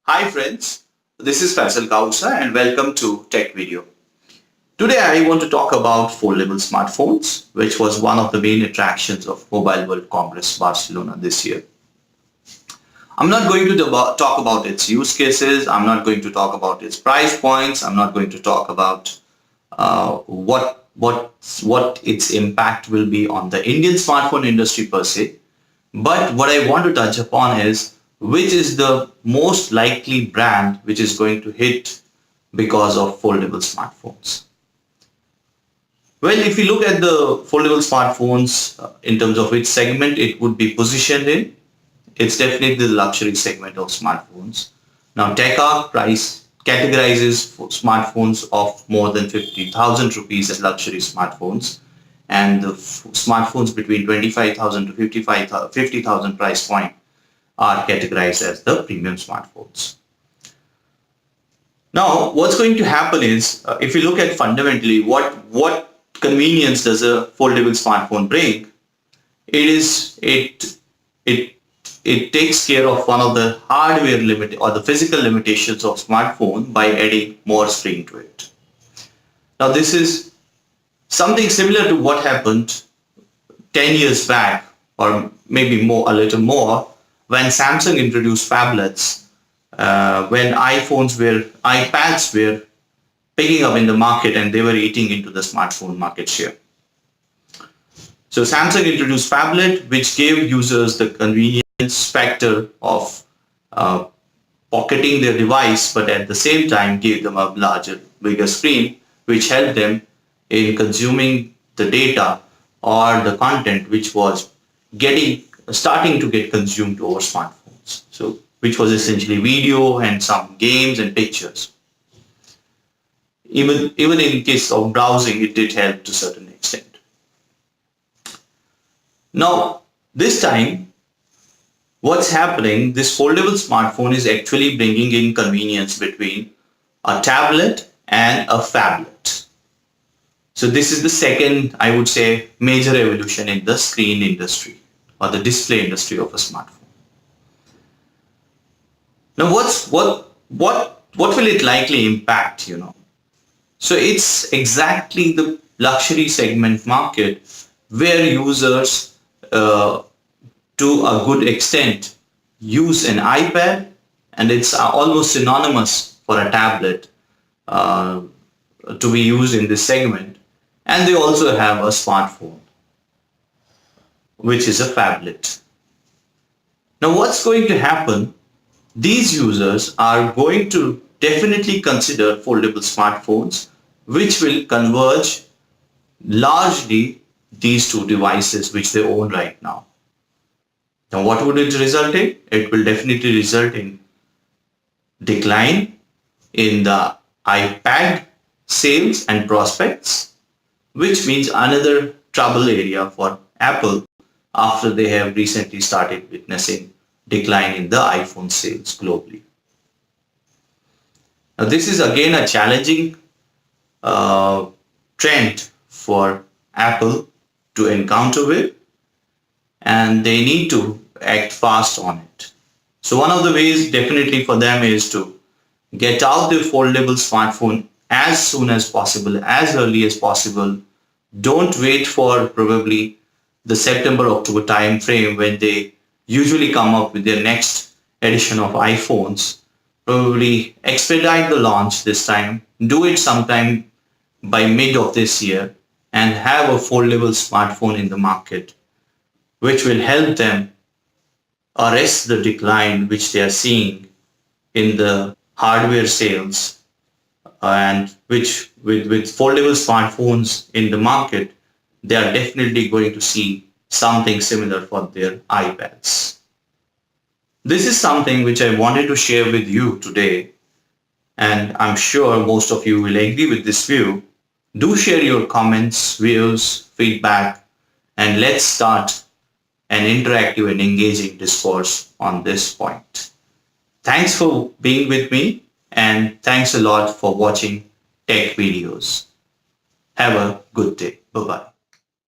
Hi friends, this is Faisal Kausa and welcome to techVIDEO. Today I want to talk about foldable smartphones, which was one of the main attractions of Mobile World Congress Barcelona this year. I'm not going to talk about its use cases, I'm not going to talk about its price points, I'm not going to talk about what its impact will be on the Indian smartphone industry per se. But what I want to touch upon is which is the most likely brand which is going to hit because of foldable smartphones. Well, if you look at the foldable smartphones in terms of which segment it would be positioned in, it's definitely the luxury segment of smartphones. Now, techARC price categorizes smartphones of more than 50,000 rupees as luxury smartphones, and the smartphones between 25,000 to 50,000 price point are categorized as the premium smartphones. Now, what's going to happen is, if you look at fundamentally what convenience does a foldable smartphone bring, it takes care of one of the hardware limit or the physical limitations of smartphone by adding more screen to it. Now, this is something similar to what happened 10 years back, or maybe a little more, when Samsung introduced phablets, when iPads were picking up in the market and they were eating into the smartphone market share. So Samsung introduced phablet, which gave users the convenience factor of pocketing their device, but at the same time gave them a bigger screen, which helped them in consuming the data or the content which was starting to get consumed over smartphones. So, which was essentially video and some games and pictures. Even in case of browsing, it did help to a certain extent. Now, this time, what's happening, this foldable smartphone is actually bringing in convenience between a tablet and a phablet. So this is the second, I would say, major evolution in the screen industry or the display industry of a smartphone. Now, what will it likely impact? So it's exactly the luxury segment market where users, to a good extent, use an iPad, and it's almost synonymous for a tablet to be used in this segment. And they also have a smartphone, which is a phablet. Now, what's going to happen? These users are going to definitely consider foldable smartphones, which will converge largely these two devices which they own right now. Now, what would it result in? It will definitely result in decline in the iPad sales and prospects, which means another trouble area for Apple after they have recently started witnessing decline in the iPhone sales globally. Now, this is again a challenging trend for Apple to encounter with, and they need to act fast on it. So one of the ways definitely for them is to get out the foldable smartphone as soon as possible, as early as possible. Don't wait for probably the September-October time frame when they usually come up with their next edition of iPhones. Probably expedite the launch this time. Do it sometime by mid of this year and have a foldable smartphone in the market, which will help them arrest the decline which they are seeing in the hardware sales, and which with foldable smartphones in the market, they are definitely going to see something similar for their iPads. This is something which I wanted to share with you today, and I'm sure most of you will agree with this view. Do share your comments, views, feedback, and let's start an interactive and engaging discourse on this point. Thanks for being with me, and thanks a lot for watching tech videos. Have a good day. Bye-bye.